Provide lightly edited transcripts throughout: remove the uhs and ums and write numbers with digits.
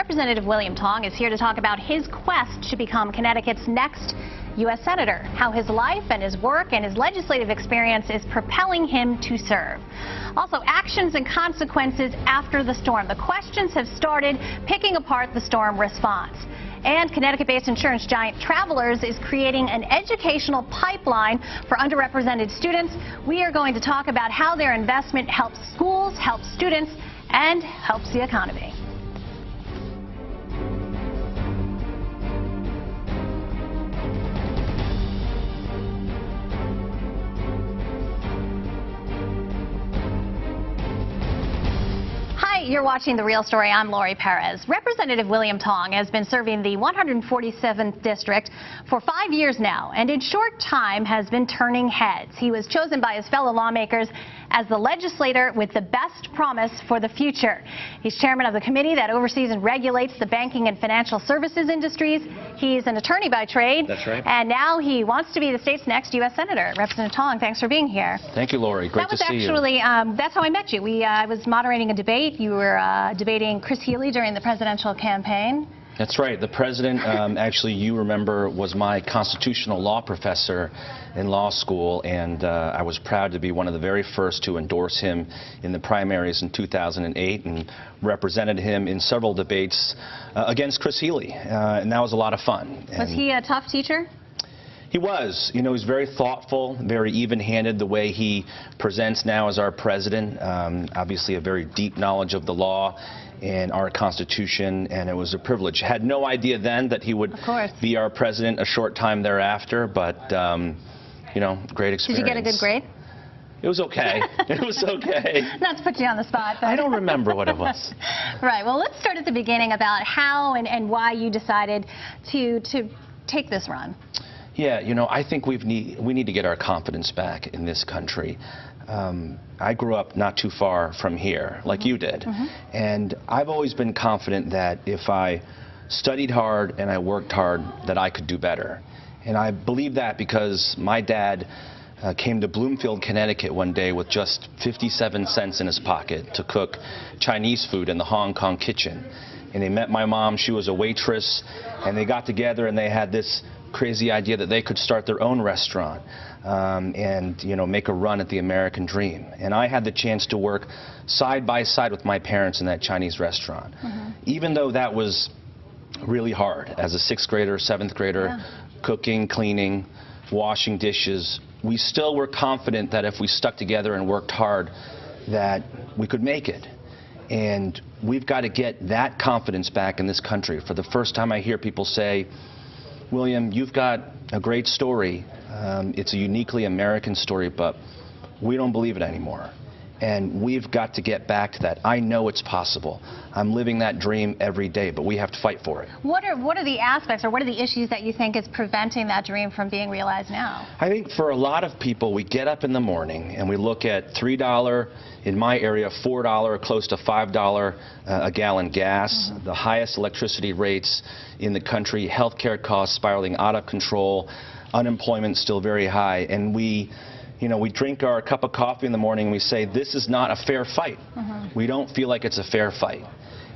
Representative William Tong is here to talk about his quest to become Connecticut's next U.S. Senator, how his life and his work and his legislative experience is propelling him to serve. Also, actions and consequences after the storm. The questions have started picking apart the storm response. And Connecticut-based insurance giant Travelers is creating an educational pipeline for underrepresented students. We are going to talk about how their investment helps schools, helps students, and helps the economy. You're watching The Real Story. I'm Lori Perez. Representative William Tong has been serving the 147th District for 5 years now, and in short time has been turning heads. He was chosen by his fellow lawmakers as the legislator with the best promise for the future. He's chairman of the committee that oversees and regulates the banking and financial services industries. He's an attorney by trade. That's right. And now he wants to be the state's next U.S. Senator. Representative Tong, thanks for being here. Thank you, Lori. Great to see you. That's how I met you. I was moderating a debate. You were debating Chris Healy during the presidential campaign. That's right. The president, actually, you remember, was my constitutional law professor in law school, and I was proud to be one of the very first to endorse him in the primaries in 2008 and represented him in several debates against Chris Healy, and that was a lot of fun. Was he a tough teacher? He was. You know, he's very thoughtful, very even-handed the way he presents now as our president. Obviously a very deep knowledge of the law and our Constitution, and it was a privilege. Had no idea then that he would be our president a short time thereafter, but, you know, great experience. Did you get a good grade? It was okay. It was okay. Not to put you on the spot, but... I don't remember what it was. Right. Well, let's start at the beginning about how and why you decided to take this run. Yeah, you know, I think we need to get our confidence back in this country. I grew up not too far from here, like you did, and I've always been confident that if I studied hard and I worked hard, that I could do better. And I believe that because my dad came to Bloomfield, Connecticut one day with just 57 cents in his pocket to cook Chinese food in the Hong Kong kitchen. And they met my mom. She was a waitress, and they got together and they had this crazy idea that they could start their own restaurant and, you know, make a run at the American dream. And I had the chance to work side by side with my parents in that Chinese restaurant. Even though that was really hard as a 6th grader, 7th grader, cooking, cleaning, washing dishes, we still were confident that if we stuck together and worked hard, that we could make it. And we've got to get that confidence back in this country. For the first time I hear people say, William, you've got a great story. It's a uniquely American story, but we don't believe it anymore. And we've got to get back to that. I know it's possible. I'm living that dream every day, but we have to fight for it. What are the aspects or what are the issues that you think is preventing that dream from being realized now? I think for a lot of people, we get up in the morning and we look at $3, in my area, $4, close to $5 a gallon gas, the highest electricity rates in the country, healthcare costs spiraling out of control, unemployment still very high, and we drink our cup of coffee in the morning and we say, this is not a fair fight. We don't feel like it's a fair fight.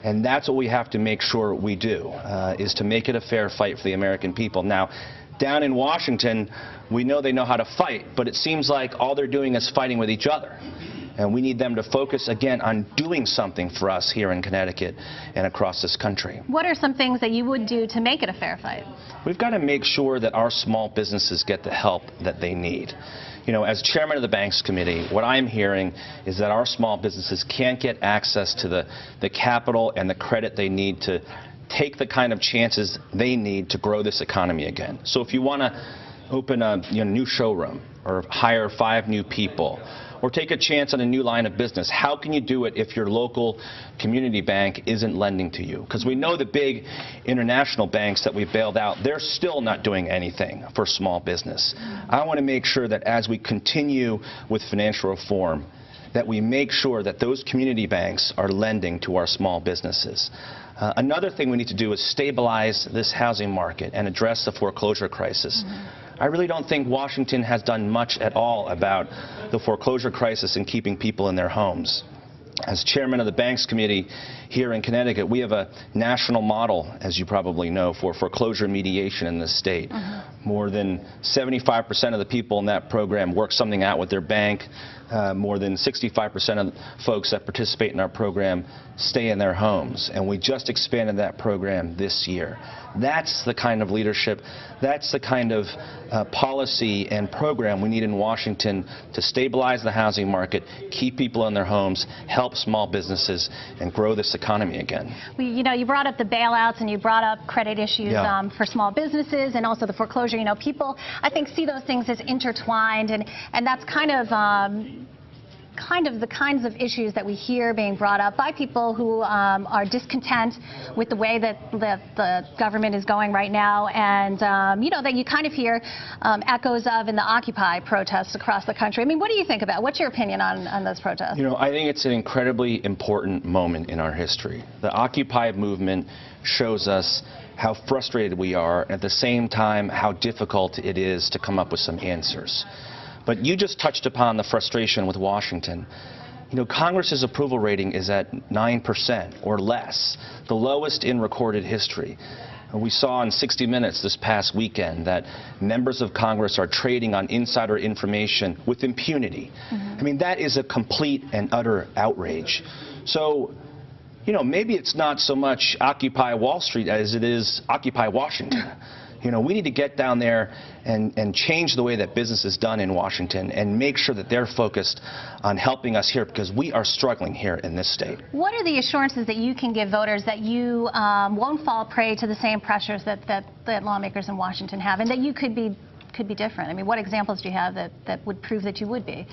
And that's what we have to make sure we do, is to make it a fair fight for the American people. Now, down in Washington, we know they know how to fight, but it seems like all they're doing is fighting with each other. And we need them to focus, again, on doing something for us here in Connecticut and across this country. What are some things that you would do to make it a fair fight? We've got to make sure that our small businesses get the help that they need. You know, as chairman of the Banks Committee, what I'm hearing is that our small businesses can't get access to the capital and the credit they need to take the kind of chances they need to grow this economy again. So if you want to open a new showroom or hire 5 new people, or take a chance on a new line of business, how can you do it if your local community bank isn't lending to you? Because we know the big international banks that we bailed out, they're still not doing anything for small business. I want to make sure that as we continue with financial reform, that we make sure that those community banks are lending to our small businesses. Another thing we need to do is stabilize this housing market and address the foreclosure crisis. I really don't think Washington has done much at all about the foreclosure crisis and keeping people in their homes. As chairman of the Banks Committee here in Connecticut, we have a national model, as you probably know, for foreclosure mediation in this state. More than 75% of the people in that program work something out with their bank. More than 65% of folks that participate in our program stay in their homes, and we just expanded that program this year. That's the kind of leadership, that's the kind of policy and program we need in Washington to stabilize the housing market, keep people in their homes, help small businesses, and grow this economy again. Well, you know, you brought up the bailouts and you brought up credit issues for small businesses and also the foreclosure. You know, people, I think, see those things as intertwined, and that's kind of the kinds of issues that we hear being brought up by people who are discontent with the way that the government is going right now, and you know, that you kind of hear echoes of in the Occupy protests across the country. I mean, what do you think about? What's your opinion on those protests? You know, I think it's an incredibly important moment in our history. The Occupy movement shows us how frustrated we are, and at the same time how difficult it is to come up with some answers. But you just touched upon the frustration with Washington. You know, Congress's approval rating is at 9% or less, the lowest in recorded history. And we saw on 60 Minutes this past weekend that members of Congress are trading on insider information with impunity. I mean, that is a complete and utter outrage. So, you know, maybe it's not so much Occupy Wall Street as it is Occupy Washington. You know, we need to get down there and change the way that business is done in Washington and make sure that they're focused on helping us here, because we are struggling here in this state. What are the assurances that you can give voters that you won't fall prey to the same pressures that lawmakers in Washington have, and that you could be different? I mean, what examples do you have that would prove that you would be?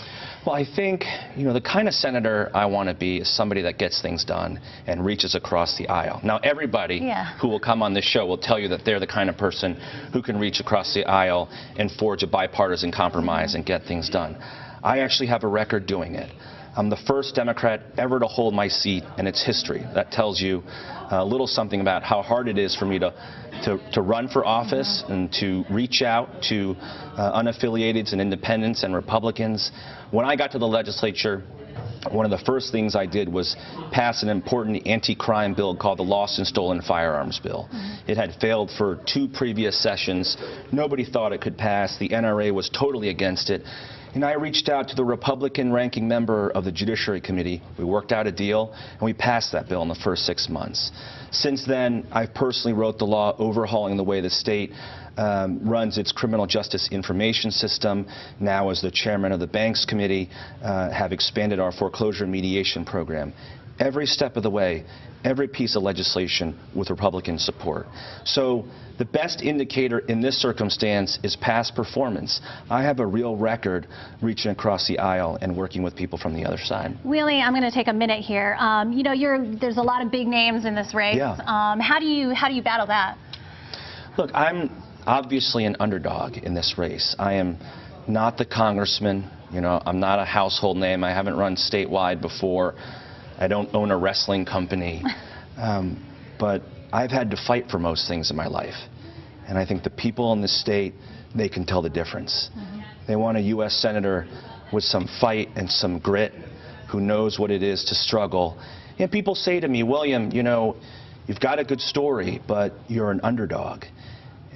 Well, I think, you know, the kind of senator I want to be is somebody that gets things done and reaches across the aisle. Now, everybody who will come on this show will tell you that they're the kind of person who can reach across the aisle and forge a bipartisan compromise and get things done. I actually have a record doing it. I'm the first Democrat ever to hold my seat in its history. That tells you a little something about how hard it is for me to run for office and to reach out to unaffiliateds and independents and Republicans. When I got to the legislature, one of the first things I did was pass an important anti-crime bill called the Lost and Stolen Firearms Bill. It had failed for 2 previous sessions. Nobody thought it could pass. The NRA was totally against it. And I reached out to the Republican ranking member of the Judiciary Committee. We worked out a deal, and we passed that bill in the first 6 months. Since then, I personally wrote the law overhauling the way the state runs its criminal justice information system. Now, as the chairman of the Banks Committee, have expanded our foreclosure mediation program. Every step of the way, every piece of legislation with Republican support. So the best indicator in this circumstance is past performance. I have a real record reaching across the aisle and working with people from the other side. Willie, I'm going to take a minute here. You know, there's a lot of big names in this race. How do you battle that? Look, I'm obviously an underdog in this race. I am not the congressman. You know, I'm not a household name. I haven't run statewide before. I don't own a wrestling company, but I've had to fight for most things in my life. And I think the people in this state, they can tell the difference. They want a U.S. senator with some fight and some grit, who knows what it is to struggle. And people say to me, William, you know, you've got a good story, but you're an underdog.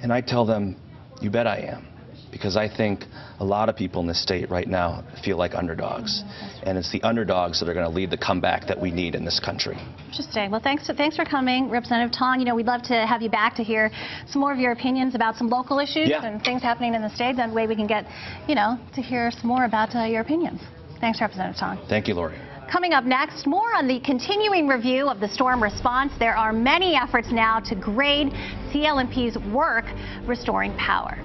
And I tell them, you bet I am. Because I think a lot of people in this state right now feel like underdogs. And it's the underdogs that are going to lead the comeback that we need in this country. Interesting. Well, thanks for coming, Representative Tong. You know, we'd love to have you back to hear some more of your opinions about some local issues and things happening in the state. That way we can get, you know, to hear some more about your opinions. Thanks, Representative Tong. Thank you, Lori. Coming up next, more on the continuing review of the storm response. There are many efforts now to grade CL&P's work restoring power.